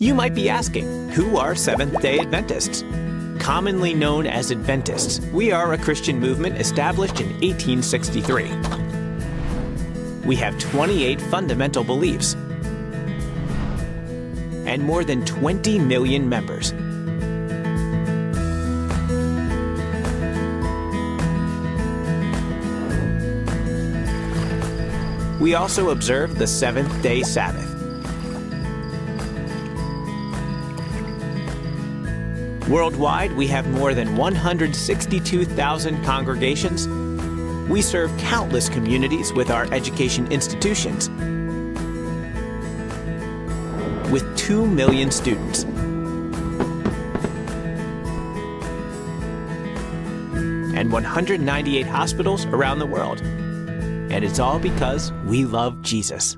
You might be asking, who are Seventh-day Adventists? Commonly known as Adventists, we are a Christian movement established in 1863. We have 28 fundamental beliefs and more than 20 million members. We also observe the seventh-day Sabbath. Worldwide, we have more than 162,000 congregations. We serve countless communities with our education institutions, with 2 million students. And 198 hospitals around the world. And it's all because we love Jesus.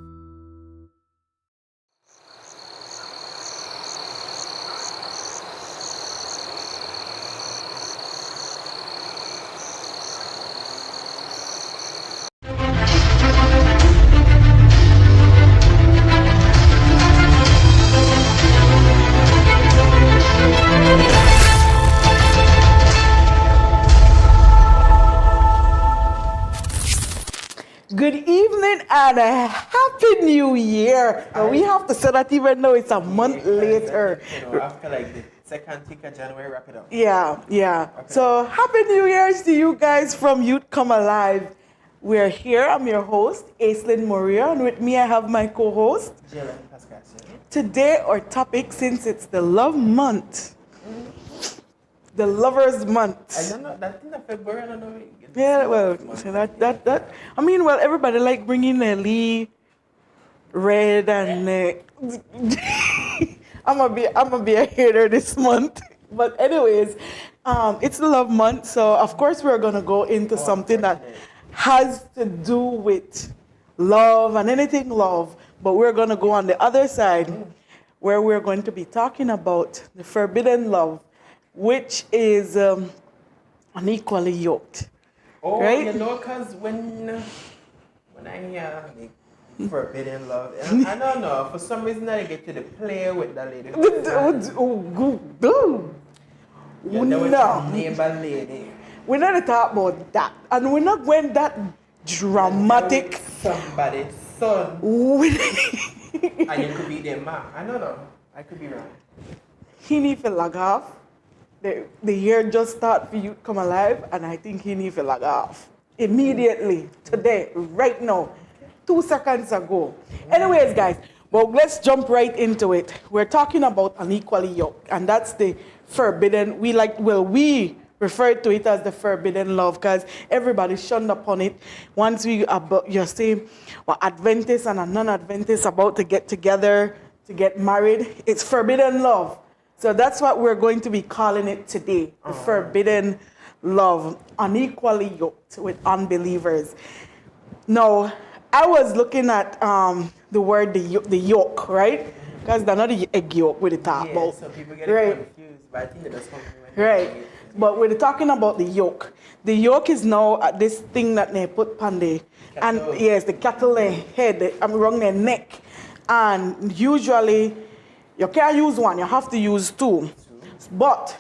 Good evening and a happy new year. We have to say that even though it's a month later. After like the second week of January, wrap it up. Yeah. Okay. So happy new year's to you guys from Youth Come Alive. We're here. I'm your host, Aislinn Murillo, and with me I have my co-host, Jalen Pascascio. Today our topic, since it's the love month, the lovers month. I don't know, that's in February, I don't know. Yeah, well, so that. I mean, well, everybody like bringing a Lee red and I'm gonna be a hater this month. But anyways, it's the love month, so of course we're gonna go into something that has to do with love and anything love. But we're gonna go on the other side, where we're going to be talking about the forbidden love, which is unequally yoked. Oh, right? you know, because when I hear the forbidden love, I don't know, for some reason I get to the play with that lady. No. Neighbor lady. We're not talking about that. And we're not going that dramatic. Somebody's son. And you could be their mom. I don't know. I could be wrong. He need to log off. The year just start for you to come alive, and I think he need to log off immediately, today, right now, 2 seconds ago. Anyways, guys, well, let's jump right into it. We're talking about unequally yoked, and that's the forbidden. We refer to it as the forbidden love because everybody's shunned upon it. Once you're saying, well, Adventists and a non-Adventist about to get together to get married, it's forbidden love. So that's what we're going to be calling it today, the forbidden love, unequally yoked with unbelievers. Now, I was looking at the word the yoke, right? Because they're not the egg yolk with the top. Yeah, so people get confused, but I think that does come from right. But we're talking about the yoke. The yoke is now this thing that they put on the, and yes, the cattle head, around their neck. And usually, you can't use one, you have to use two. But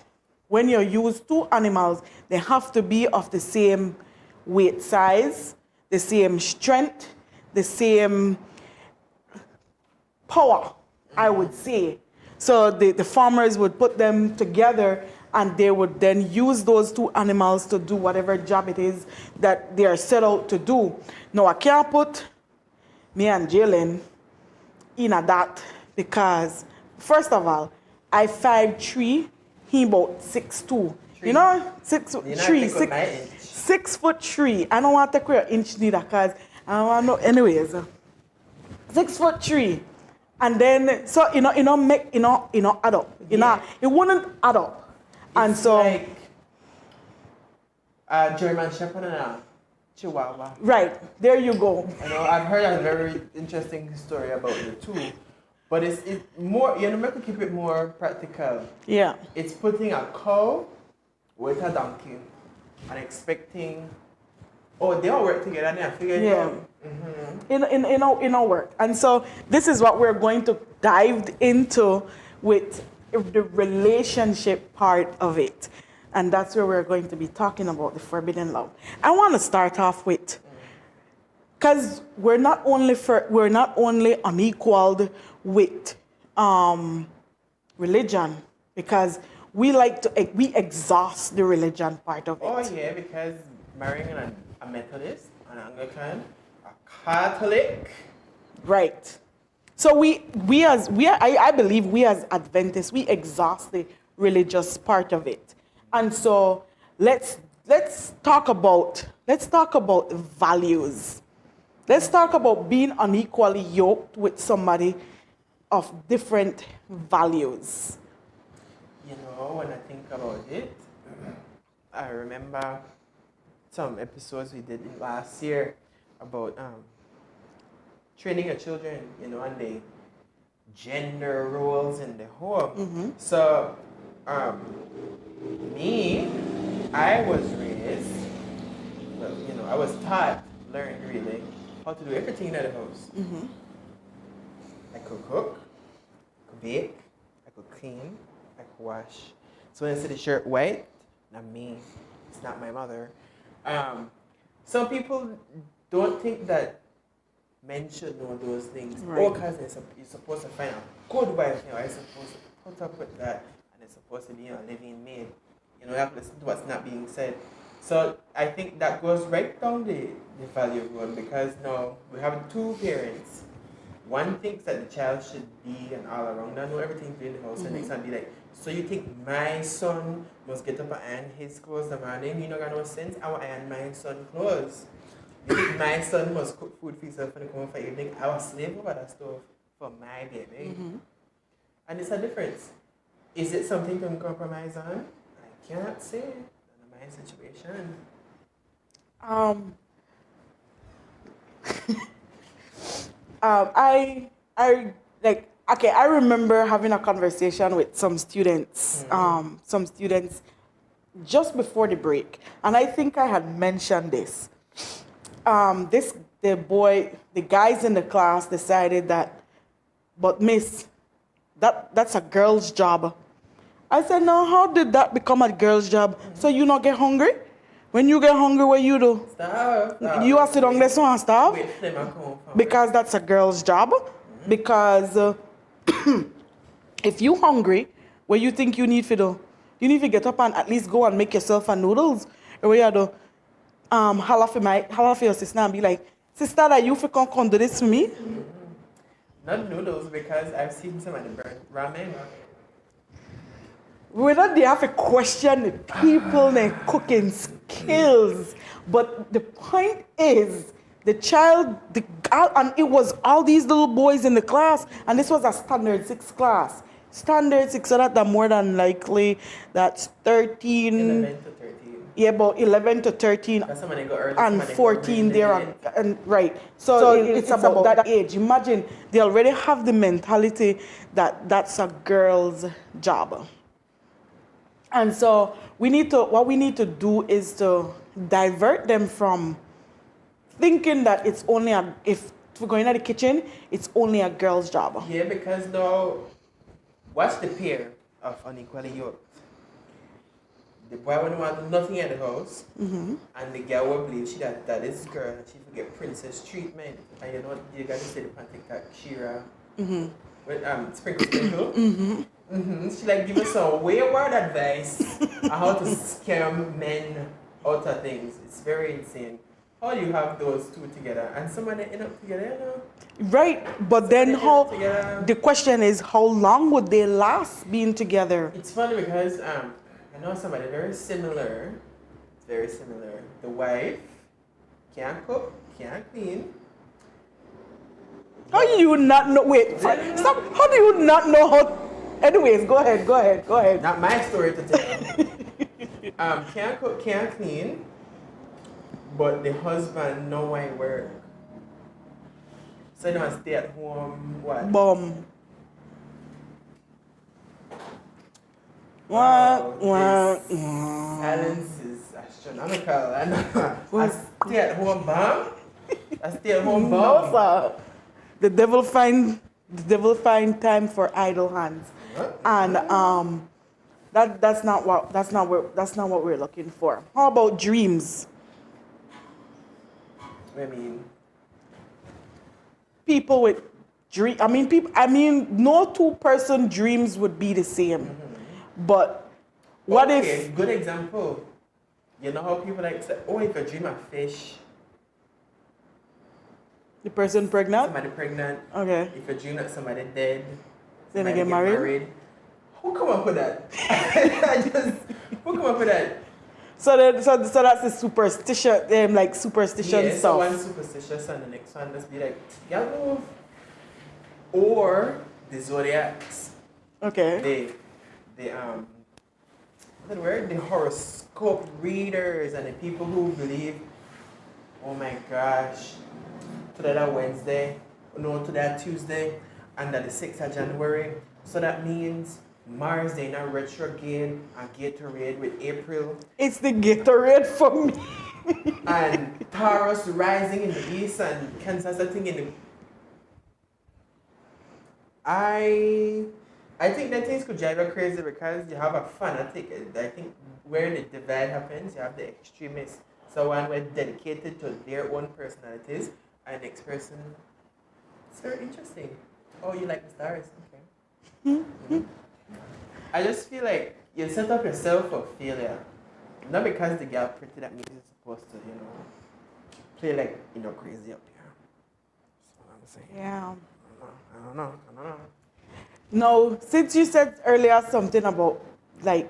when you use two animals, they have to be of the same weight size, the same strength, the same power, I would say. So the farmers would put them together and they would then use those two animals to do whatever job it is that they are set out to do. Now, I can't put me and Jalen in a that because first of all, I 5'3", he about 6'2". You know, 6'3". I don't want to take an inch neither, cause I don't want to know. Anyways, 6'3", and then so add up. It wouldn't add up, and it's so like a German Shepherd and a Chihuahua. Right there you go. I've heard a very interesting story about the two. But it's more, make to keep it more practical. Yeah. It's putting a cow with a donkey and expecting, they all work together and they figure it out. In our work. And so this is what we're going to dive into with the relationship part of it. And that's where we're going to be talking about the forbidden love. I want to start off with, because we're not only unequaled with religion, because we exhaust the religion part of it. Oh yeah, because marrying a Methodist, an Anglican, a Catholic. Right. So I believe we as Adventists, we exhaust the religious part of it. And so let's talk about values. Let's talk about being unequally yoked with somebody of different values. You know, when I think about it, I remember some episodes we did last year about training your children, you know, and the gender roles in the home. Mm-hmm. So, I was raised, well, you know, I was learned really, how to do everything in the house. Mm-hmm. I could cook, I could bake, I could clean, I could wash. So when I see the shirt white, not me, it's not my mother. Some people don't think that men should know those things. Right. Oh, because you're supposed to find a good wife, you know, I'm supposed to put up with that, and it's supposed to be a living maid. You know, you have to listen to what's not being said. So I think that goes right down the value of one, because now we have two parents. One thinks that the child should be an all around and know everything in the house, and next time be like, so you think my son must get up and iron his clothes the morning? You don't got no sense. I will iron my son's clothes. You think my son must cook food for himself when he come home for evening? I will slave over that stuff for my baby. Mm-hmm. And it's a difference. Is it something to compromise on? I can't say in my situation. I remember having a conversation with some students, just before the break, and I think I had mentioned this. The guys in the class decided that, but miss, that's a girl's job. I said, no, how did that become a girl's job? So you not get hungry? When you get hungry, what you do? Starve. You have to sit down there so and starve? Wait for them to come home. Because that's a girl's job. Mm-hmm. Because if you hungry, what you think you need to do? You need to get up and at least go and make yourself a noodles. Or you do holla for your sister and be like, sister, that you can do this for me? Mm-hmm. Not noodles, because I've seen some of the burnt ramen. We're not there to question the people and their cooking skills. But the point is, and it was all these little boys in the class, and this was a standard 6 class. Standard 6, so that's more than likely, that's 13. 11 to 13. Yeah, about 11 to 13. That's when they go early, and 14 there, and right. So it's about that age. Imagine, they already have the mentality that that's a girl's job. And so what we need to do is to divert them from thinking that it's only if we're going to the kitchen, it's only a girl's job. Yeah, because now, watch the pair of unequally yoked. The boy won't want to do nothing at the house, and the girl will believe that is girl, and she will get princess treatment. And you know what you got to say the pantic that Shira with sprinkle. She like give us some wayward advice on how to scam men out of things. It's very insane. How do you have those two together and somebody end up together, you know? Right, but then the question is, how long would they last being together? It's funny because I know somebody very similar. It's very similar. The wife can't cook, can't clean. How do you not know? Wait, stop. How do you not know how? Anyways, go ahead. Not my story to tell. Can't cook, can't clean, but the husband know why work. So you know, stay at home, what? Bum. Silence is astronomical. I stay at home bum. I stay at home bum. No, sir. The devil find time for idle hands. and that's not what we're looking for. How about dreams? I mean, People with dream. I mean, no two-person dreams would be the same. But what okay, if good example. You know how people like say, oh, if you dream of fish, the person pregnant? somebody pregnant, Okay. if you dream that somebody dead, Then they somebody get married? Who come up with that? Who come up with that? So that's the superstition, like superstition Yeah, so stuff. one superstitious and the next one just be like, yeah, move. Or the zodiacs. Okay. What's the word? The horoscope readers and the people who believe, oh my gosh, today that Wednesday, no, today that Tuesday, and that the 6th of January. So that means Mars they now retrograde and Gatorade with April. It's the Gatorade for me. And Taurus rising in the east and Cancer setting in the. I think that things could drive you crazy because you have a fanatic. I think where the divide happens, you have the extremists. So one were dedicated to their own personalities, and next person. It's very interesting. Oh, you like the stars? Okay. I just feel like you set up yourself for failure. Not because the girl pretty that means you're supposed to, play like crazy up here. That's what I'm saying. Yeah. I don't know. No, since you said earlier something about like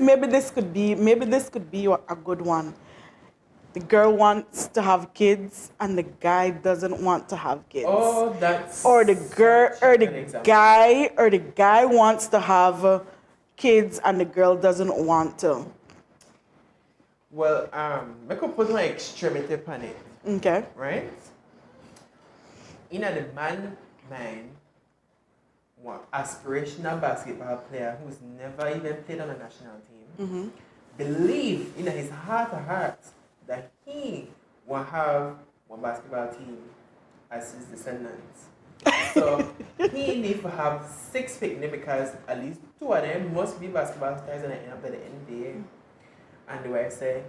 maybe this could be a good one. The girl wants to have kids and the guy doesn't want to have kids. Oh, that's Or the girl such a or good the example. guy wants to have kids and the girl doesn't want to. Well, I could put my extremity upon it, Okay. right? In the man mind, one aspirational basketball player who's never even played on a national team, believe in his heart of hearts that he will have one basketball team as his descendants. So he needs to have 6 picnic because at least 2 of them must be basketball stars and end up at the NBA. And the way I say,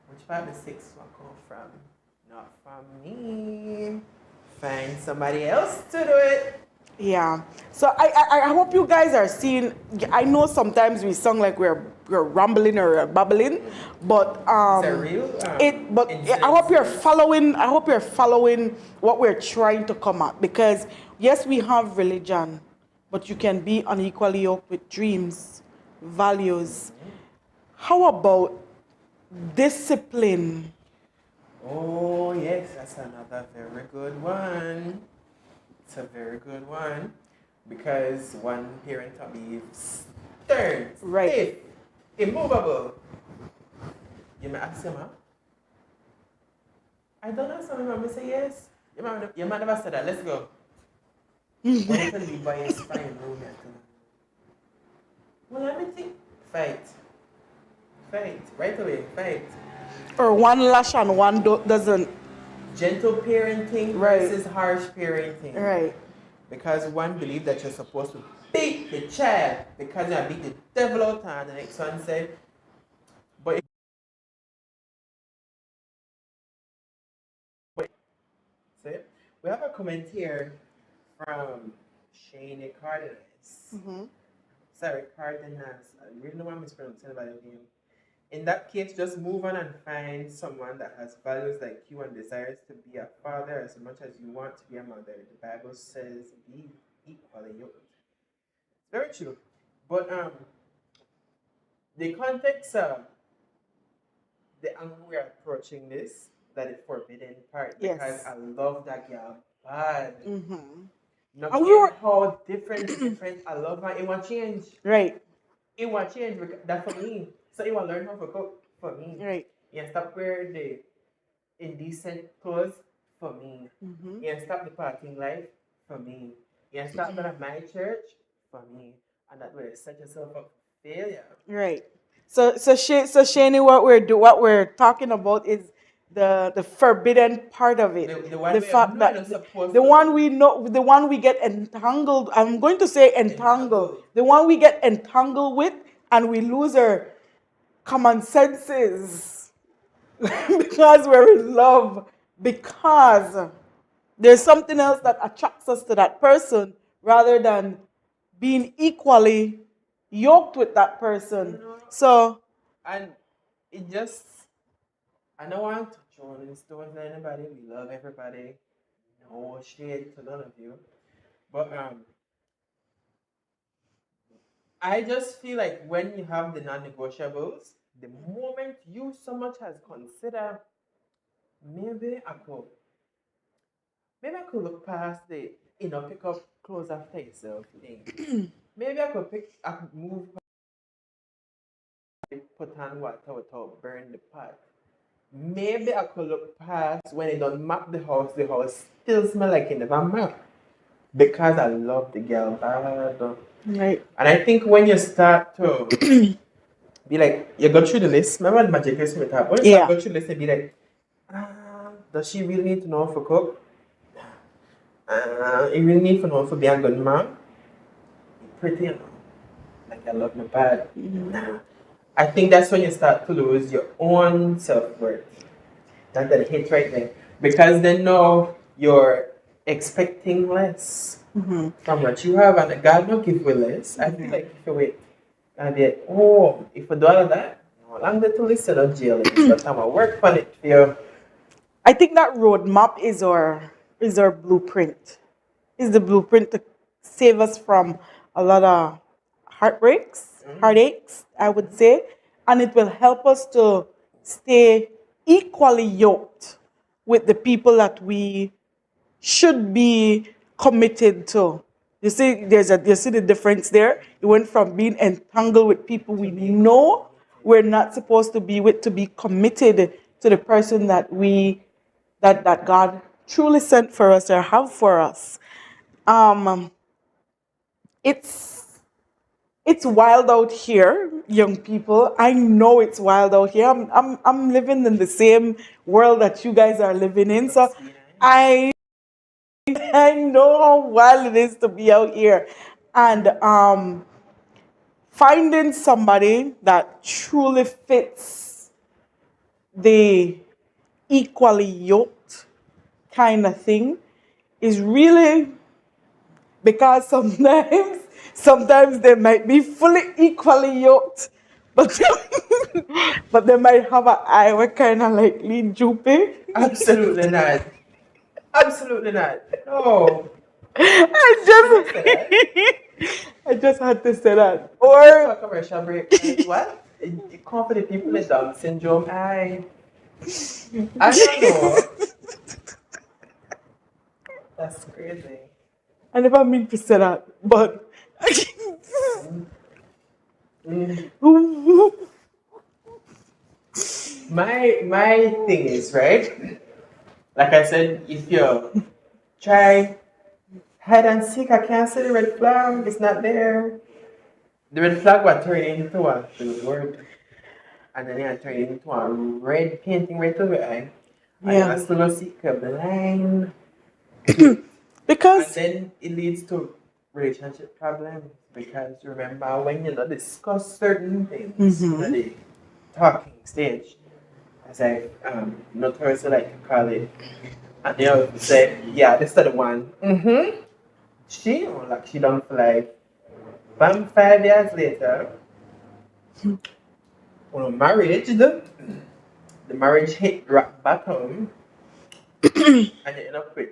which part of the 6 will come from? Not from me. Find somebody else to do it. Yeah. So I hope you guys are seeing. I know sometimes we sound like we're rambling or babbling, but It's a real I hope you're following. I hope you're following what we're trying to come at, because yes, we have religion, but you can be unequally yoked with dreams, values. How about discipline? Oh yes, that's another very good one. It's a very good one because one parent will be stern, Right. stiff, immovable. You may ask him, huh? I don't know, some mom say yes. Your man never said that. Let's go. When I tell you, boy, it's fine. No, well, let me think. Fight. Right away. Fight. Or one lash and one doesn't. Gentle parenting Right. versus harsh parenting. Right. Because one believes that you're supposed to beat the child because you beat the devil out and the next one said, but see, we have a comment here from Shane Cardenas. Sorry, Cardenas. I really know I'm mispronouncing about your name. In that case, just move on and find someone that has values like you and desires to be a father as much as you want to be a mother. The Bible says be equally yoked. It's very true. But the context of the angle we're approaching this, that is forbidden part, Yes. because I love that girl bad. Not And we care were- how different I love her. It won't change. Right. It won't change because that's for me. So it will learn how to cook for me. Right. You stop wearing the indecent clothes for me. You stop the partying life for me. You stop going to my church for me. And that way set yourself up for failure. Right. So Shani, what we're talking about is the forbidden part of it. The one The we fact know that you're not supposed the to. one we know, the one we get entangled. I'm going to say entangled. The one we get entangled with, and we lose our common senses because we're in love. Because there's something else that attracts us to that person rather than being equally yoked with that person. So, And it just, I don't want to join this towards anybody. We love everybody. No shade to none of you. But I just feel like when you have the non-negotiables, the moment you so much as consider, maybe I could look past the pick up clothes after yourself thing. Maybe I could move, put on water without burn the pot. Maybe I could look past when they don't map the house still smell like it never map. Because I love the girl bad. right. And I think when you start to be like, you go through the list, remember the magic list we talked? When you start Yeah. go through the list and be like, does she really need to know for cook? You really need to know for be a good mom? Pretty, like I love my bad. I think that's when you start to lose your own self-worth. That's the hit right there. Because then now you're expecting less from what you have, and God not give you less. I feel like if you wait and be like, oh, if I do all of that, no longer to listen to jail, but I'm going to work on it for you. I think that roadmap is our blueprint. Is the blueprint to save us from a lot of heartaches, I would say, and it will help us to stay equally yoked with the people that we should be committed to. You see, you see the difference there. It went from being entangled with people we know we're not supposed to be with to be committed to the person that God truly sent for us or have for us. Um, it's it's wild out here, young people. I know it's wild out here. I'm living in the same world that you guys are living in, so I I know how wild it is to be out here, and finding somebody that truly fits the equally yoked kind of thing is really because sometimes they might be fully equally yoked, but but they might have an eye where kind of like lean droopy. Absolutely not. Absolutely not. No. I I just had to say that. For Or a commercial break. What? You come for the people with Down syndrome? I don't know. That's crazy. I never mean to say that, but Mm. My thing is, right? Like I said, if you try hide and seek, I can't see the red flag. It's not there. The red flag will turn into a blue word, and then it turn into a red painting right over your eye. And then I yeah, still not seek a blind. And because then it leads to relationship problems because remember when you not discuss certain things in the talking stage, as I notoriously like to call it, and they always say, yeah, this is the one. She like she don't fly. Bam, 5 years later, when marriage, the marriage hit rock bottom, and you end up with.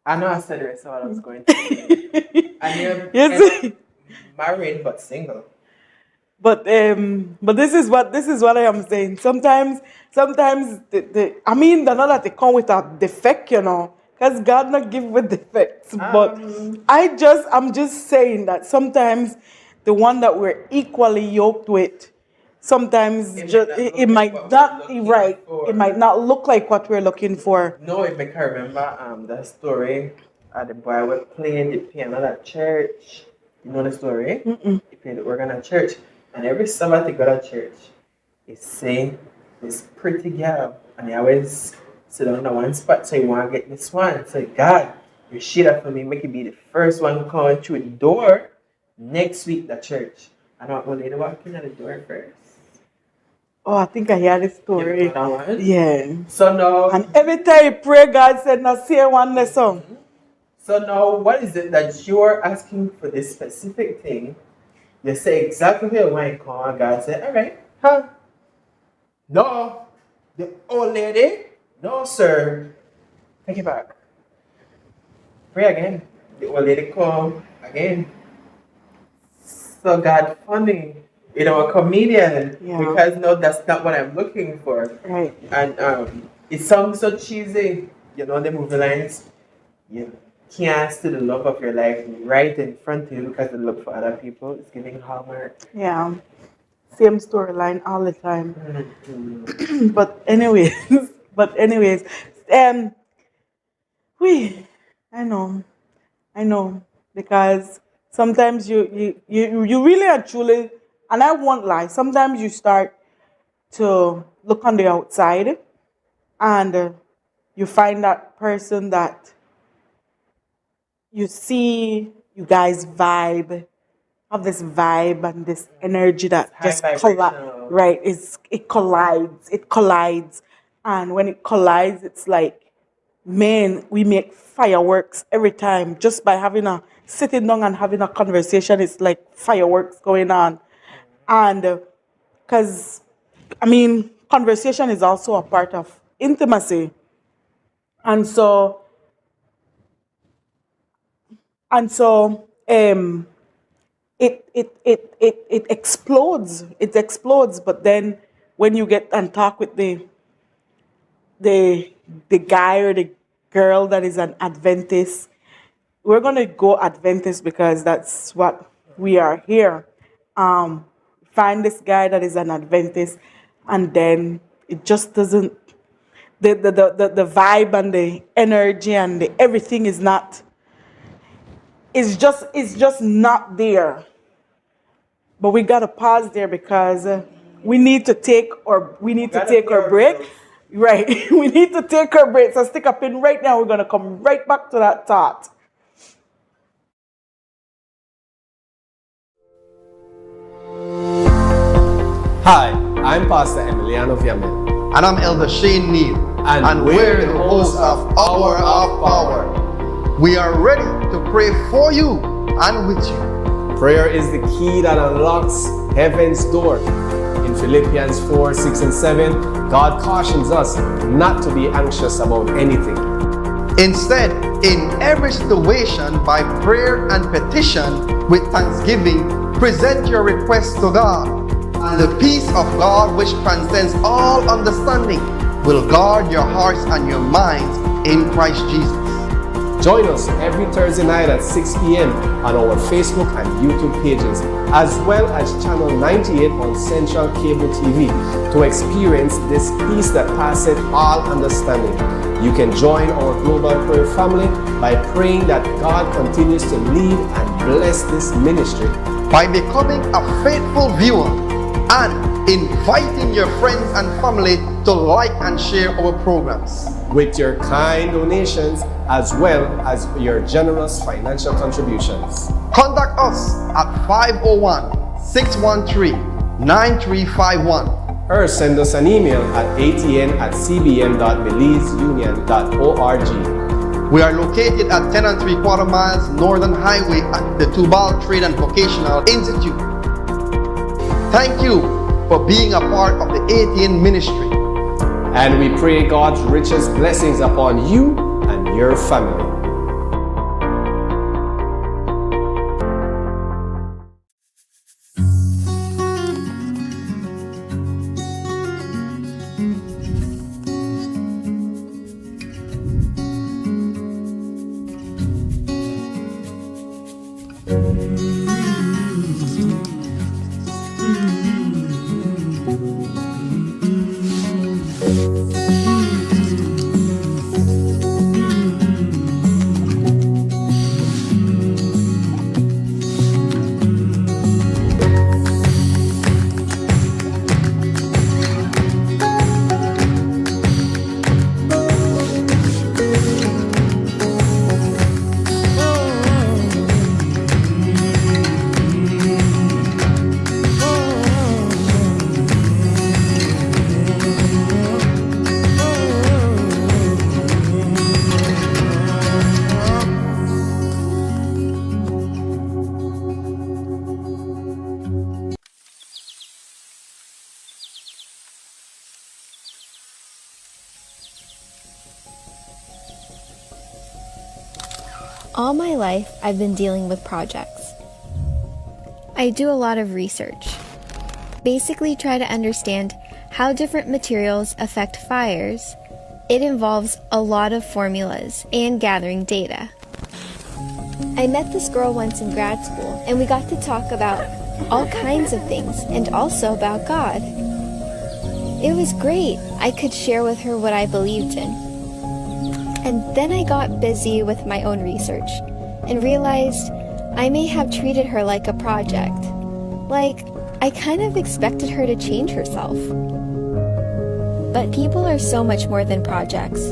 I know I said the rest of what I was going to say. And you end up yes, married but single. but this is what I am saying. Sometimes I mean they're not that they come with a defect, because God not give with defects. But I'm just saying that sometimes the one that we're equally yoked with, sometimes it might not be right. It might not look like what we're looking for. No, if I can remember that story, the boy was playing the piano at church. You know the story? He played the organ at church. And every Sabbath he go to church, he sing this pretty girl, and he always sit down in one spot, so you want to get this one. So God, you shit up for me, make it be the first one coming through the door next week, the church. And I'm going to walk in at the door first. Oh, I think I hear this You story. know that one? Yeah. So now, And every time you pray, God said, now say one lesson. so now, what is it that you're asking for this specific thing? You say exactly where you want to come, and God said, all right, huh? No, the old lady, no, sir. Take it back. Pray again. The old lady come again. So God funny, you know, a comedian, Yeah. because no, that's not what I'm looking for. Right. And it sounds so cheesy, you know, the movie lines. You can't see the love of your life right in front of you because the love for other people is giving Hallmark. Yeah. Same storyline all the time. Mm-hmm. But anyways, I know, because sometimes you really are truly, and I won't lie, sometimes you start to look on the outside and you find that person that you see, you guys vibe, have this vibe and this energy that High just vibrational. right, it collides, and when it collides, it's like, man, we make fireworks every time just by sitting down and having a conversation. It's like fireworks going on, and because I mean, conversation is also a part of intimacy, and so it explodes. It explodes. But then when you get and talk with the guy or the girl that is an Adventist, we're gonna go Adventist because that's what we are here. Find this guy that is an Adventist, and then it just doesn't. The vibe and the energy and the everything is not. It's just not there. But we gotta pause there because we need to take our break. Right. We need to take our break. So stick a pin right now. We're gonna come right back to that thought. Hi, I'm Pastor Emiliano Viamel. And I'm Elder Shane Neal. And we're the hosts of Hour of Power. We are ready to pray for you and with you. Prayer is the key that unlocks heaven's door. In Philippians 4, 6, and 7, God cautions us not to be anxious about anything. Instead, in every situation, by prayer and petition, with thanksgiving, present your requests to God. And the peace of God, which transcends all understanding, will guard your hearts and your minds in Christ Jesus. Join us every Thursday night at 6 p.m. on our Facebook and YouTube pages, as well as Channel 98 on Central Cable TV, to experience this peace that passeth all understanding. You can join our global prayer family by praying that God continues to lead and bless this ministry. By becoming a faithful viewer and inviting your friends and family to like and share our programs. With your kind donations as well as your generous financial contributions. Contact us at 501-613-9351. Or send us an email at atn@cbn.belizeunion.org. We are located at 10 3/4 miles Northern Highway at the Tubal Trade and Vocational Institute. Thank you for being a part of the ATN ministry. And we pray God's richest blessings upon you and your family. All my life, I've been dealing with projects. I do a lot of research. Basically try to understand how different materials affect fires. It involves a lot of formulas and gathering data. I met this girl once in grad school, and we got to talk about all kinds of things, and also about God. It was great. I could share with her what I believed in. And then I got busy with my own research, and realized I may have treated her like a project. Like, I kind of expected her to change herself. But people are so much more than projects.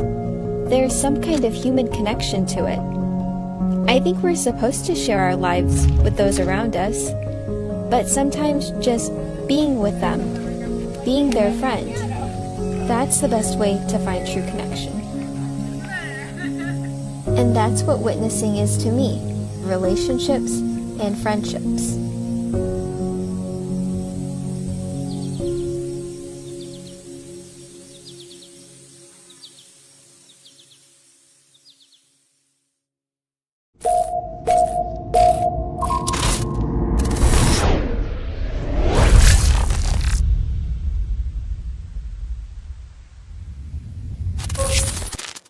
There's some kind of human connection to it. I think we're supposed to share our lives with those around us, but sometimes just being with them, being their friend, that's the best way to find true connection. And that's what witnessing is to me, relationships and friendships.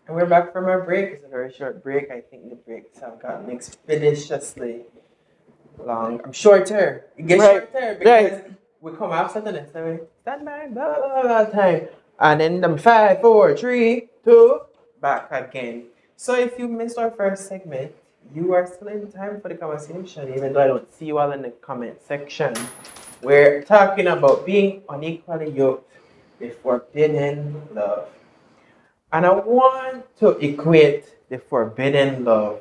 And we're back from our break. It's a very short break. I think the breaks have gotten expeditiously long. I'm shorter. It gets shorter because we come after the next time. Stand by, blah, blah, blah, time. And then I'm 5, 4, 3, 2, back again. So if you missed our first segment, you are still in time for the conversation, even though I don't see you all in the comment section. We're talking about being unequally yoked, the forbidden love. And I want to equate the forbidden love.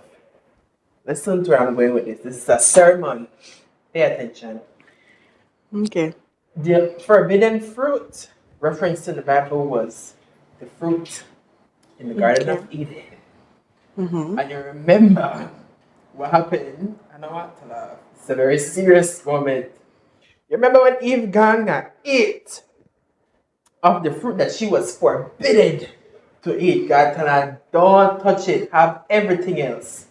Listen to where I'm going with this. This is a sermon. Pay attention. Okay. The forbidden fruit referenced in the Bible was the fruit in the Garden of Eden. Mm-hmm. And you remember what happened? I don't want to laugh. It's a very serious moment. You remember when Eve Ganga ate of the fruit that she was forbidden to eat? God told her, don't touch it. Have everything else.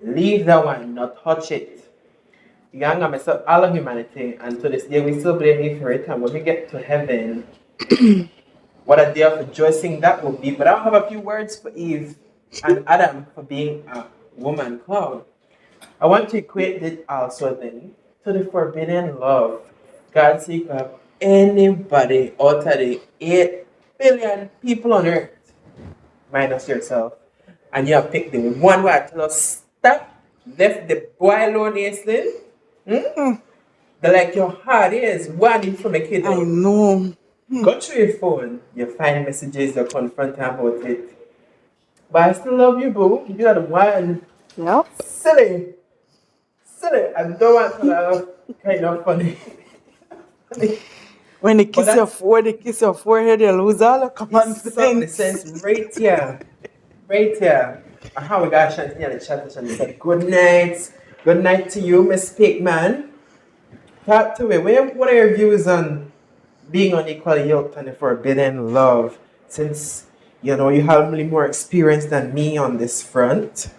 Leave that one, not touch it. Ganga messed up all of humanity, and to this day we still blame Eve for it. And when we get to heaven, what a day of rejoicing that will be. But I'll have a few words for Eve and Adam for being a woman cloud. I want to equate it also then to the forbidden love. God seek up anybody out of the 8 billion people on earth, minus yourself, and you have picked the one where I tell us stop, left the boy alone, Aislinn. They're like your heart is wanting from a kid. I know. Go through your phone, you find messages, you confront him about it. But I still love you, boo. You're the one. Yep. Silly. I don't want to laugh. Kind of funny. When they kiss your forehead, you lose all the common sense right here. Right here. And how we got Shanti in the chat and said, good night. Good night to you, Miss Pigman. Talk to me. What are your views on being unequally yoked and the forbidden love? Since you have really more experience than me on this front.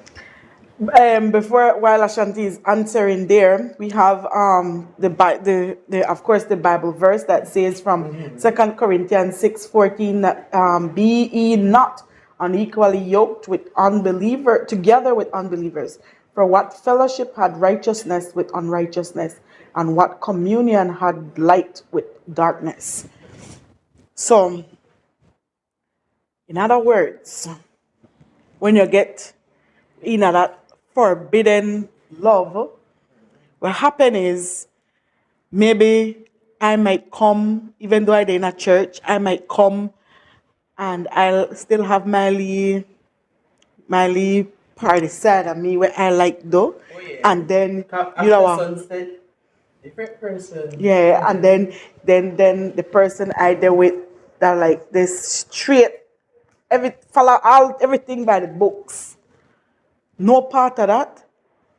While Ashanti is answering there, we have of course the Bible verse that says from 2 Corinthians 6:14 that be ye not unequally yoked together with unbelievers. For what fellowship had righteousness with unrighteousness, and what communion had light with darkness? So, in other words, when you get in that forbidden love, what happen is maybe I might come, even though I did in a church, I might come and I'll still have my little party side of me where I like though. Oh, yeah. And then sunset, different person. Yeah, and then the person I deal with that like this straight follow everything by the books. No part of that.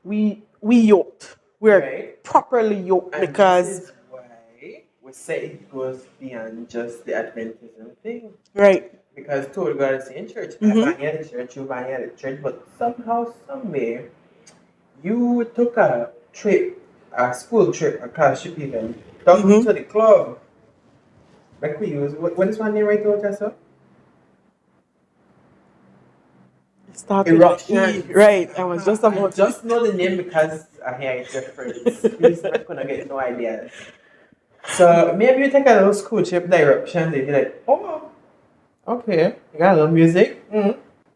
We yoked. We're properly yoked, and because this is why we say it goes beyond just the Adventism thing. Right. Because told God is in church. I buy at the church, you buy at the church, but somehow, some way, you took a trip, a school trip, a class trip even, down to the club. Like we use, what is one name right out there, sir? Start with Eruption. an E. Right. I was just I about just know the name because I hear it different. Please not gonna get no ideas. So maybe you take a little school trip, the eruption, they'd be like, oh, okay, you got a little music.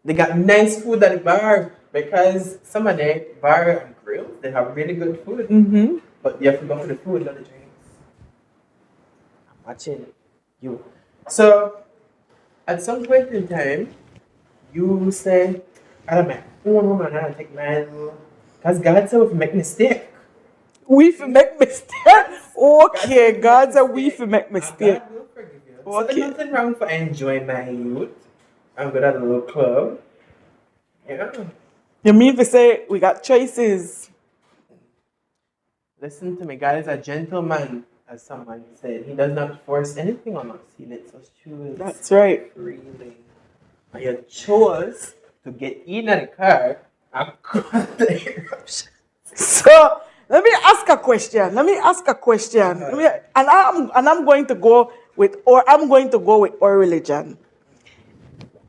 They got nice food at the bar because some of the bar and grills, they have really good food. But you have to go for the food, not the drinks. I'm watching you. So at some point in time, you say, I don't know, woman, I don't take mine. Because God said if you make mistake. we fi make mistakes. Okay, God said we fi make mistakes. God will forgive you. So Okay. there's nothing wrong for enjoying my youth. I'm good at a little club. Yeah. You mean to say we got choices? Listen to me, God is a gentleman, as someone said. He does not force anything on us. He lets us choose That's right. freely. And you chose to get in the car and cause the eruption. So let me ask a question. I'm going to go with our religion.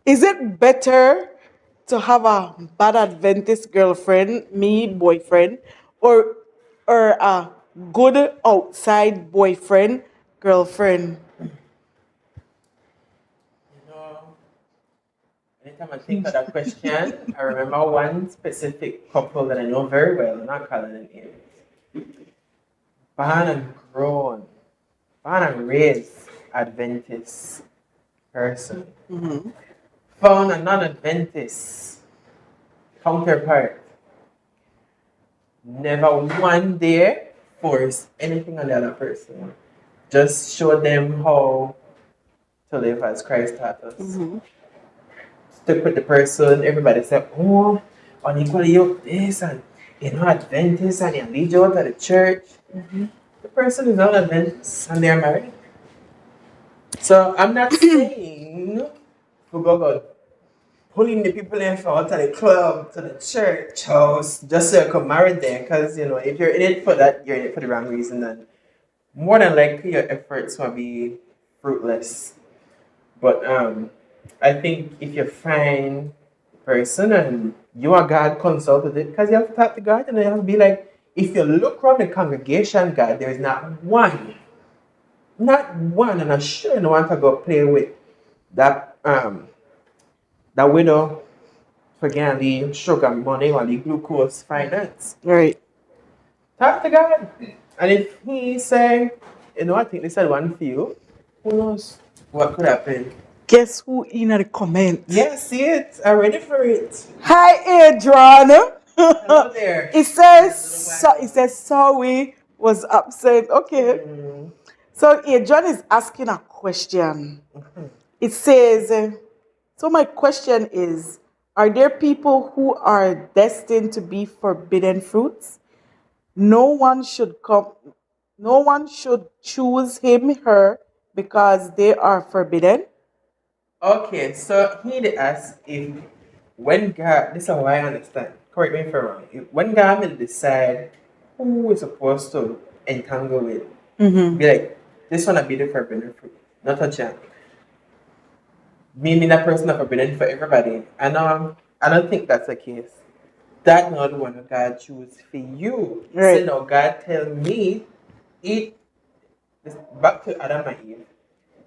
Is it better to have a bad Adventist girlfriend, boyfriend, or a good outside boyfriend, girlfriend? Anytime I think of that question, I remember one specific couple that I know very well. I'm not calling them names. Born and grown, born and raised Adventist person. Found a non-Adventist counterpart. Never one day force anything on the other person. Just show them how to live as Christ taught us. Stick with the person. Everybody said, oh, unequally yoked this and Adventist and you lead you out of the church. The person is not Adventist and they're married. So I'm not saying we go pulling the people in for out of the club to the church house just so you can marry there. Because if you're in it for that, you're in it for the wrong reason, and more than likely your efforts will be fruitless. But I think if you find a person and you are God consulted it, because you have to talk to God and you have to be like, if you look around the congregation, God, there is not one, and I'm sure you don't want to go play with that widow for getting the sugar money or the glucose finance. Right. Talk to God. And if he say, I think this is one for you, who knows what could happen? Guess who in the comments? Yeah, see it. I'm ready for it. Hi, Adrian. Hello there. It says sorry was absent. Okay. So Adrian is asking a question. It says, so my question is, are there people who are destined to be forbidden fruits? No one should choose him, her, because they are forbidden. Okay, so he asked if when God, this is how I understand, correct me if I'm wrong, when God will decide who we're supposed to entangle with, be like, this one will be the forbidden fruit, not a chance. Meaning that person is forbidden for everybody. And I don't think that's the case. That's not the one that God choose for you. Right. So now God tell me, eat this, back to Adam and Eve.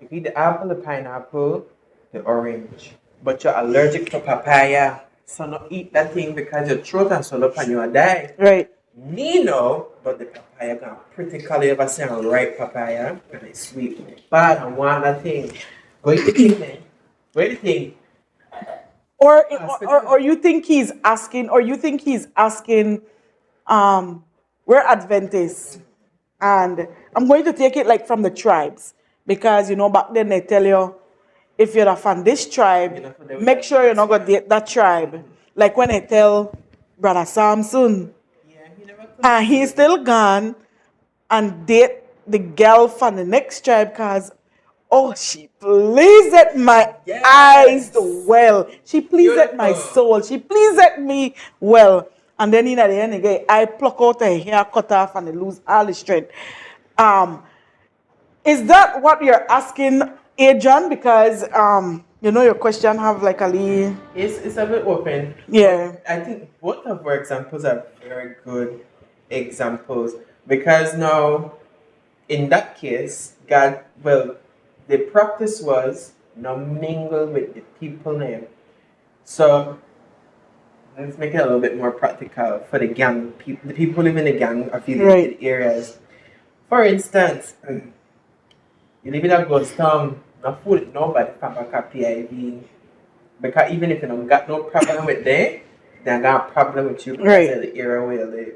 You eat the apple, the pineapple, the orange. But you're allergic to papaya. So not eat that thing because your throat and swell up and you will die. Right. Me no, but the papaya gone pretty color. You ever see a ripe papaya? And it's sweet. Bad and want that thing. Go eat the thing then. Go eat the thing. Or you think he's asking, we're Adventists, and I'm going to take it like from the tribes, because back then they tell you, if you're from this tribe, make sure you're not going to date that tribe. Like when they tell Brother Samson, and he's still gone and date the girl from the next tribe, because she pleased my eyes well. She pleased my soul. She pleased me well. and then in the end again, I pluck out a hair, cut off, and I lose all the strength. Is that what you're asking, Adrian? Because your question have like a little... It's a bit open. Yeah. But I think both of our examples are very good examples because now, in that case, the practice was not mingle with the people name. So let's make it a little bit more practical for the gang, the people who live in the gang affiliated areas. For instance, you live in a ghost town, not fool with nobody from back at PIV. Because even if you don't got no problem with them, they got a problem with you because of the area where you live.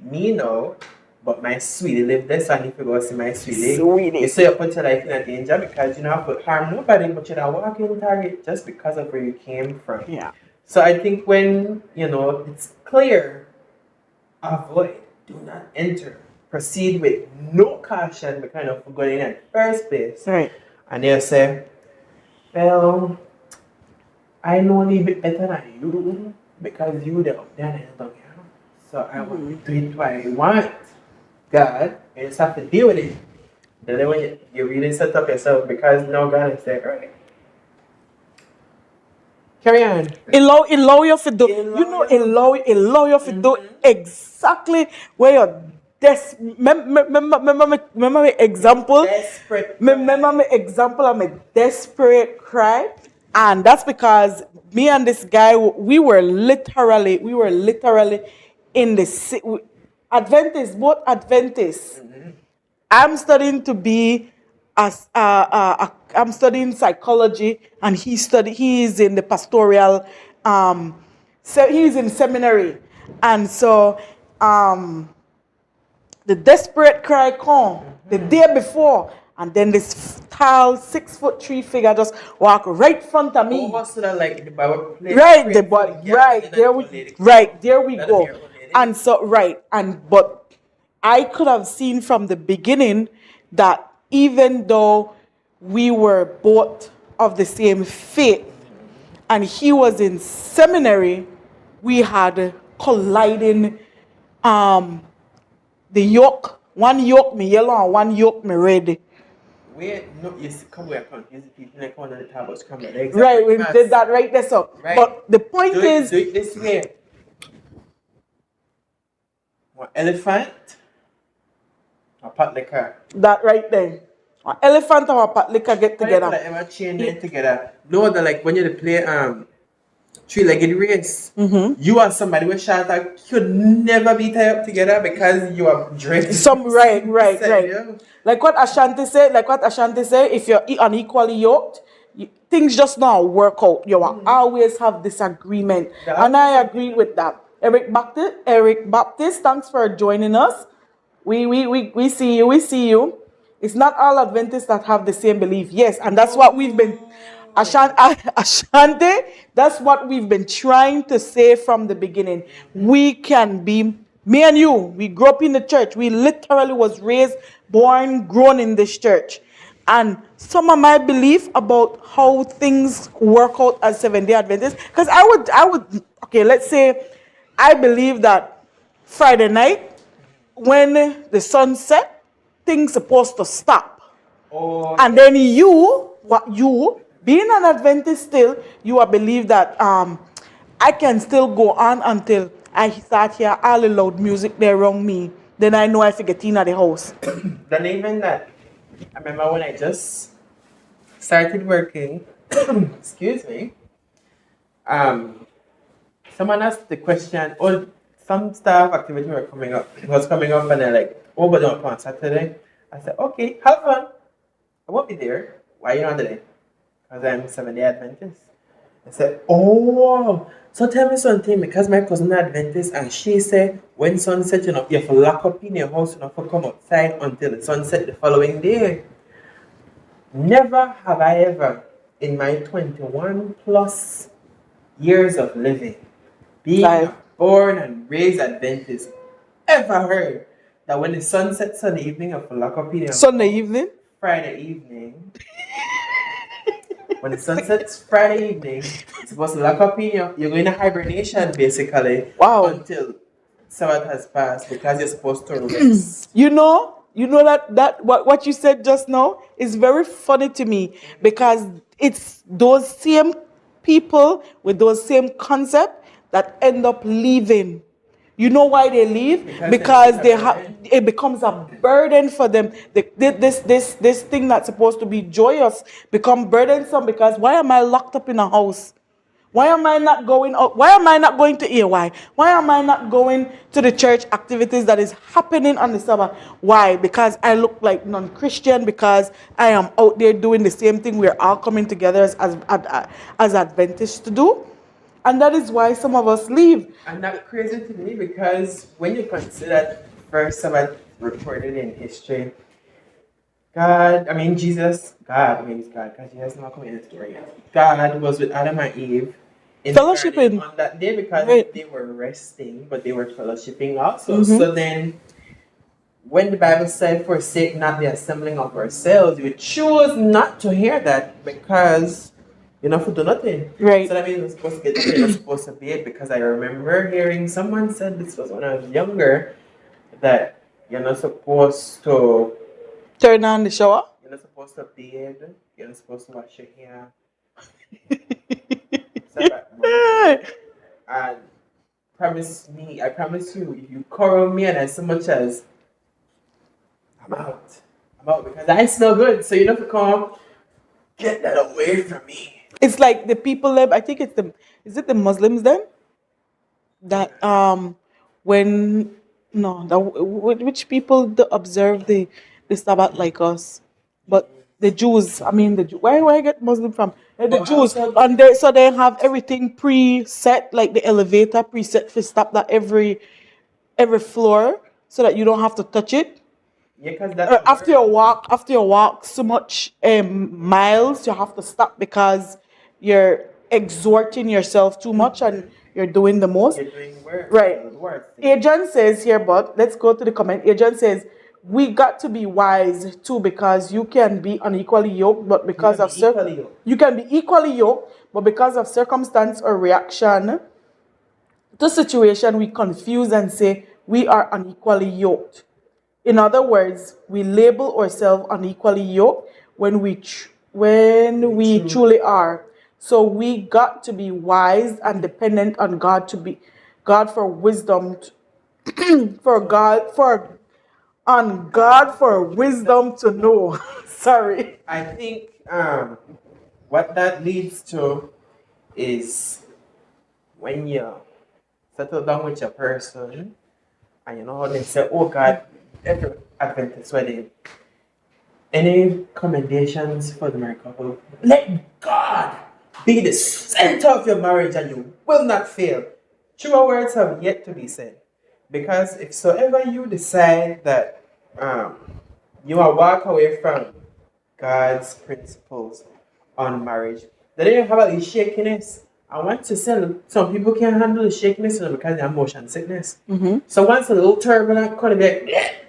Me no, but my sweetie live there, so I need to go see my sweetie. You say you put your life in a danger because you don't have to harm nobody, but you don't walk in target just because of where you came from. Yeah. So I think when, it's clear, avoid, do not enter, proceed with no caution because of going in the first place. Right. And they'll say, well, I know a little bit better than you do because you the up there and down here. So I want to do it what I want. God, you just have to deal with it. Then when you really set up yourself because now God is like, all right. Carry on. Allow you to do. Allow you to do exactly where you're remember my example. Remember my example of my desperate cry, and that's because me and this guy we were literally in the Adventists, both Adventists. I'm studying to be I'm studying psychology, and he is in the pastoral. So he's in seminary, and so the desperate cry come the day before, and then this tall 6'3" figure just walk right in front of me. There we go. And so but I could have seen from the beginning that even though we were both of the same faith, and he was in seminary, we had colliding the yoke. One yoke me yellow and one yoke me red. Right, we did that right there. So, right. But the point is, do it this way. One elephant, a pot liquor. That right there. An elephant and a pot liquor get together. Together. No, that like when you play three-legged race, you are somebody with shot that could never be tied up together because you are dressed. Right. Yeah. Like what Ashanti said, if you're unequally yoked, things just not work out. You will always have disagreement. And I agree with that. Eric Baptist, thanks for joining us. We see you. It's not all Adventists that have the same belief. Yes, and that's what we've been Ashanti, that's what we've been trying to say from the beginning. We can be, me and you, we grew up in the church. We literally was raised, born, grown in this church. And some of my belief about how things work out as Seventh-day Adventists, because I would, okay, let's say I believe that Friday night, when the sun set, things supposed to stop. Oh. And then you, being an Adventist still, you will believe that I can still go on until I start hear all the loud music there around me. Then I know I forget in the house. Then even that, I remember when I just started working, excuse me, someone asked the question, or some staff activity was coming up, and they're like, oh, but don't on Saturday. I said, okay, have fun. I won't be there. Why are you not today? Because I'm Seventh-day Adventist. I said, oh, so tell me something, because my cousin is Adventist, and she said, when sunset, you have to lock up in your house, you have to come outside until the sunset the following day. Never have I ever, in my 21 plus years of living, being a born and raised Adventist, ever heard that when the sun sets on the evening, you have to lock up in your house. Sunday evening? Friday evening. When the sun sets Friday evening, you're supposed to lock up in you're going to hibernation basically. Wow. Until Sabbath has passed because you're supposed to rest. You know that what you said just now is very funny to me because it's those same people with those same concept that end up leaving. You know why they leave? Because they have it becomes a burden for them. This thing that's supposed to be joyous become burdensome because why am I locked up in a house? Why am I not going out? Why am I not going to AY? Why am I not going to the church activities that is happening on the Sabbath? Why? Because I look like non-Christian, because I am out there doing the same thing we're all coming together as Adventists to do. And that is why some of us leave. And that's crazy to me because when you consider first Sabbath recorded in history, Jesus, God, maybe it's God, because he has not come in the story yet. God was with Adam and Eve in Fellowshipping on that day because right. they were resting, but they were fellowshipping also. So then, when the Bible said, forsake not the assembling of ourselves, we choose not to hear that because you're not to do nothing. Right. So that means we're supposed to get up, you're not supposed to be it, because I remember hearing someone said, this was when I was younger, that you're not supposed to Turn on the shower. you're not supposed to bathe. You're not supposed to wash your hair. And I promise you, if you quarrel me and as so much as I'm out because I smell good. So you don't have to come get that away from me. It's like the people I think is it the Muslims then? That when no, which people observe the Sabbath like us, but the Jews. I mean the where I get Muslim from? The Jews, and they have everything preset, like the elevator preset for stop at every floor, so that you don't have to touch it. Yeah, because that's After you walk so much miles, you have to stop because you're exhorting yourself too much and you're doing the most. you're doing work. Right. Work. Agent says here, but let's go to the comment. Agent says, we got to be wise too because you can be unequally yoked, but because of you can be equally yoked, but because of circumstance or reaction to situation, we confuse and say we are unequally yoked. In other words, we label ourselves unequally yoked when we truly are. So we got to be wise and dependent on God for wisdom, for wisdom to know. Sorry. I think what that leads to is when you settle down with your person and you know how they say, oh God, every Adventist wedding, any commendations for the married couple, let God be the center of your marriage and you will not fail. Truer words have yet to be said. Because if so ever you decide that you will walk away from God's principles on marriage, then you have a shakiness. I want to say some people can't handle the shakiness because they have motion sickness. So once a little turbulent, kind of be like,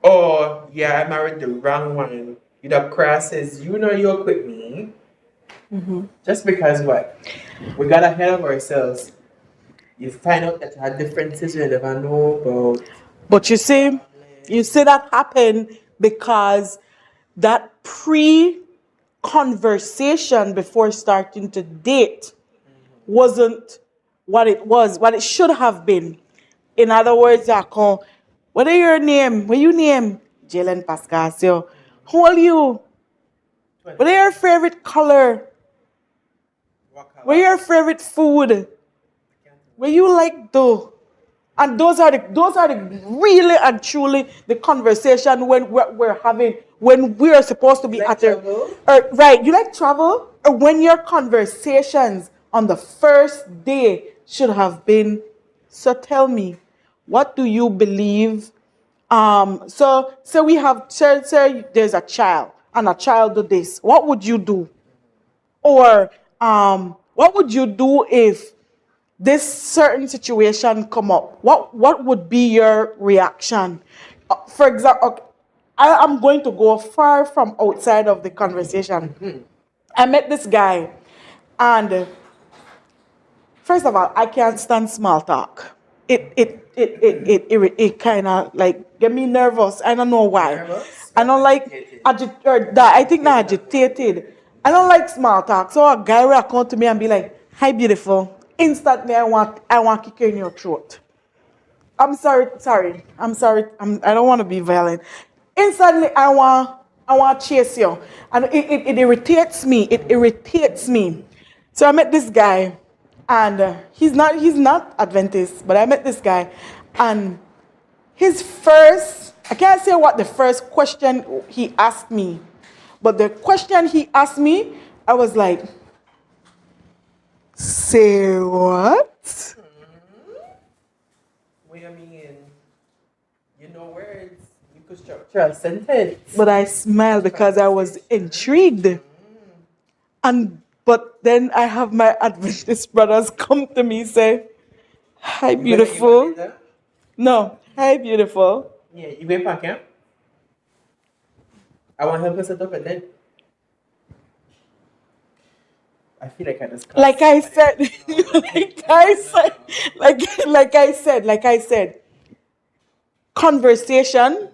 oh yeah, I married the wrong one. You the crosses, you know you're with me. Just because what? We got ahead of ourselves. You find out that you had differences you never know about. But you see that happen because that conversation before starting to date wasn't what it should have been. In other words, what are your name? What you name? Jalen Pascascio. How old are you? What are your favorite color? What are your favorite food? What you like though? And those are the really and truly the conversation when we're having when we're supposed to be Like at a right. You like travel? Or when your conversations on the first day should have been, so tell me, what do you believe? So we have say there's a child and a child do this. What would you do? Or what would you do if this certain situation come up? What would be your reaction? For example, I am going to go far from outside of the conversation. I met this guy, and first of all, I can't stand small talk. it kind of like get me nervous. I don't know why. Nervous? I don't like I think not agitated. I don't like small talk. So a guy will come to me and be like, "Hi, beautiful." Instantly, I want to kick you in your throat. I'm sorry. I don't want to be violent. Instantly, I want to chase you, and it irritates me. It irritates me. So I met this guy, and he's not Adventist, but I met this guy, and his first, I can't say what the first question he asked me, but the question he asked me, I was like, say what? What do you mean? You know words. You could structure a sentence. But I smiled because I was intrigued. But then I have my Adventist brothers come to me say, "Hi, beautiful." No, "Hi, beautiful." Yeah, you went back, yeah? I want to help us set up and then. I feel like I just. Like I said, like I said, conversation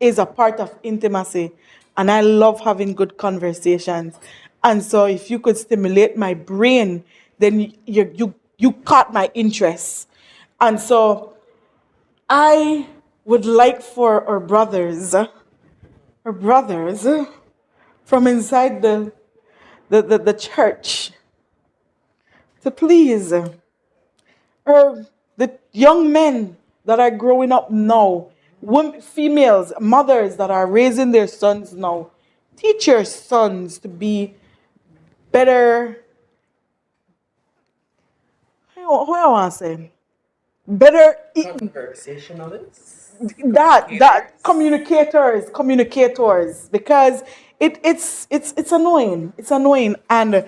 is a part of intimacy, and I love having good conversations. And so, if you could stimulate my brain, then you caught my interest. And so, I would like for our brothers from inside the church to please, or the young men that are growing up now, females, mothers that are raising their sons now, teach your sons to be better. What I want to say? Better Conversationalists. that communicators, because it's annoying. It's annoying, and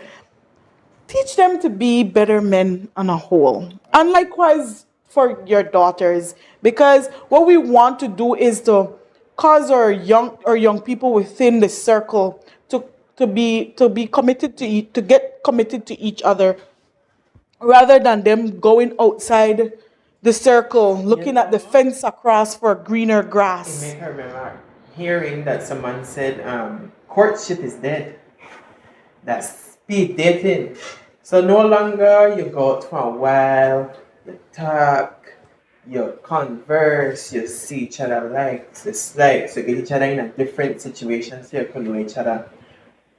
teach them to be better men on a whole. And likewise for your daughters, because what we want to do is to cause our young people within the circle to be committed to get committed to each other, rather than them going outside the circle, looking at the fence across for greener It grass. made her remember hearing that someone said courtship is dead. That's speed dating. So no longer you go out for a while, you talk, you converse, you see each other likes, dislikes, you get each other in a different situation so you can know each other.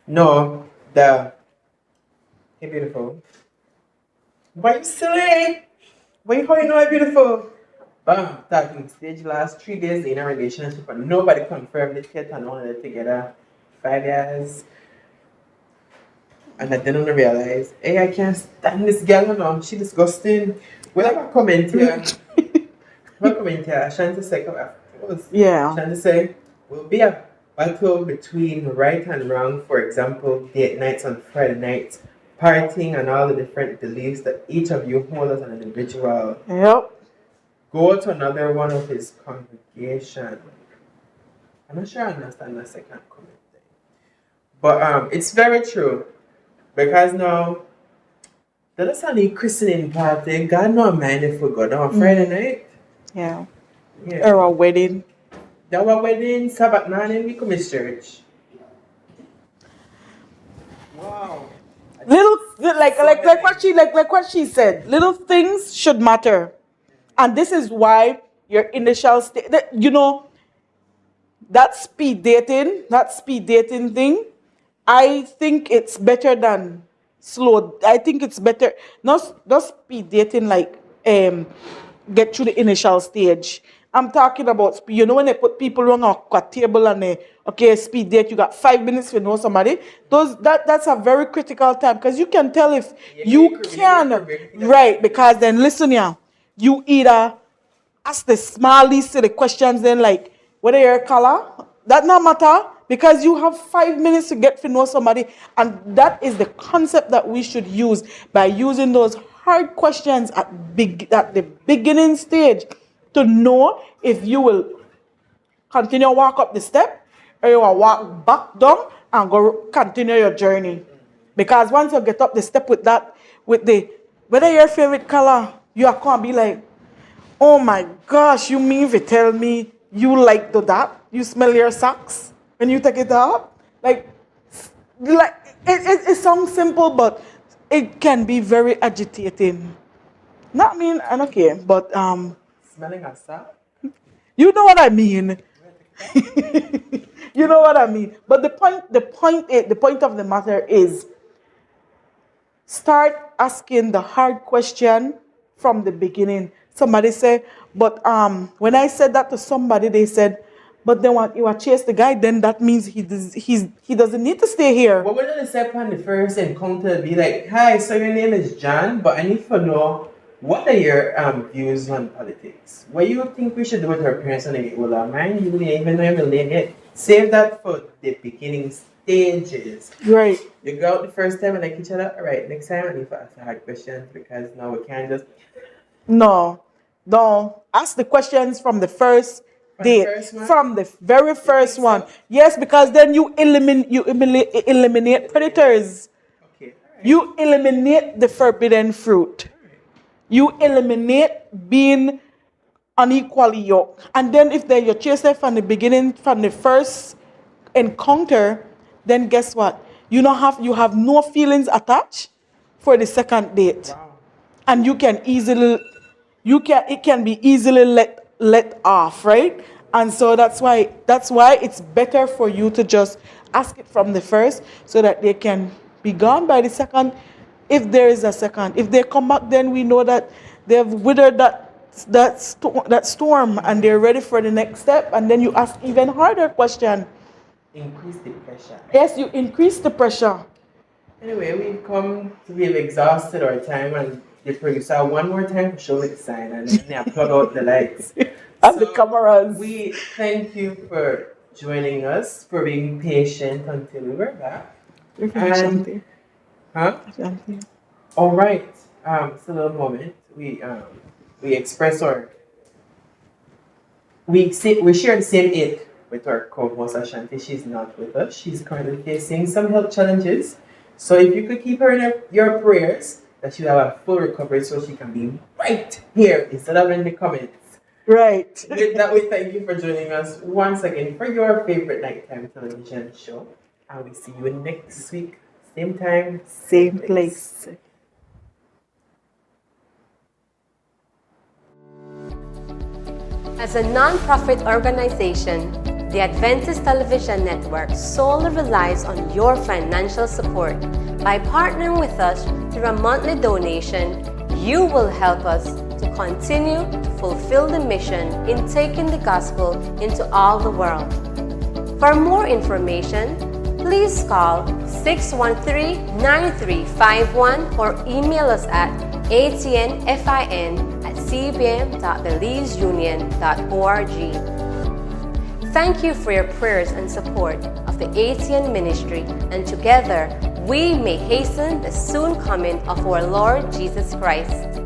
No, hey beautiful. Why you silly? How you know I'm beautiful? Bam, talking stage last 3 days in a relationship and nobody confirmed it yet and only together 5 years. And I didn't realize, hey, I can't stand this girl now. She's disgusting. Well, I have a comment here. Shanti say, Yeah. Shanti say, will be a battle between right and wrong. For example, date nights on Friday nights, partying and all the different beliefs that each of you hold as an individual. Yep. Go to another one of his congregation. I'm not sure I understand the second comment thing. But it's very true. Because now, that's a christening party. God no mind if we go down on Friday night. Yeah. Yeah. Or a wedding. Our wedding, Sabbath morning, we come to church. Wow. Like what she said, little things should matter. And this is why your initial state, that speed dating thing, I think it's better than slow. I think it's better not speed dating, like get through the initial stage. I'm talking about speed. When they put people on a table and they speed date, you got 5 minutes to know somebody. That's a very critical time, because you can tell if right, because then listen here, you either ask the smallest of the questions, then like, what are your color? That not matter, because you have 5 minutes to get to know somebody, and that is the concept that we should use, by using those hard questions at the beginning stage to know if you will continue to walk up the step or you will walk back down and go continue your journey. Because once you get up the step with the whether your favorite color, you are going to be like, Oh my gosh, you mean to tell me you like to that? You smell your socks when you take it off? Like it sounds simple, but it can be very agitating. Not mean, and okay, but Smelling a sock? you know what I mean. You know what I mean. But the point of the matter is, start asking the hard question from the beginning. Somebody say, but when I said that to somebody, they said, but then when you chase the guy, then that means he doesn't need to stay here. What we're gonna say upon the first encounter be like, hi, so your name is John, but I need to know what are your views on politics? What do you think we should do with our parents when they get older? Man, you didn't even know your name yet. Save that for the beginning stages. Right. You go out the first time and like each other, all right, next time I need to ask a hard question because now we can't just... No. Don't ask the questions from the first date. From the very first one. Yes, because then you eliminate predators. Okay. Right. You eliminate the forbidden fruit. You eliminate being unequally yoked. And then if you chase them from the beginning, from the first encounter, then guess what? You have no feelings attached for the second date. Wow. And it can be easily let off, right? And so that's why it's better for you to just ask it from the first so that they can be gone by the second, if there is a second. If they come back, then we know that they've withered that storm and they're ready for the next step, and then you ask even harder question. Increase the pressure. Yes, you increase the pressure. Anyway, we've exhausted our time, and the producer one more time to show me the sign, and then plug out the lights. And the cameras. We thank you for joining us, for being patient until we were back. And, all right. Just a little moment. We express we share the same ache with our co-host Ashanti. She's not with us. She's currently facing some health challenges. So if you could keep her in your prayers, that she'll have a full recovery so she can be right here instead of in the comments. Right. With that, we thank you for joining us once again for your favorite nighttime television show. And we see you next week. Same time, Same place. As a non-profit organization, the Adventist Television Network solely relies on your financial support. By partnering with us through a monthly donation, you will help us to continue to fulfill the mission in taking the gospel into all the world. For more information, please call 613-9351 or email us at atnfin@cbm.belizeunion.org. Thank you for your prayers and support of the ATN ministry, and together we may hasten the soon coming of our Lord Jesus Christ.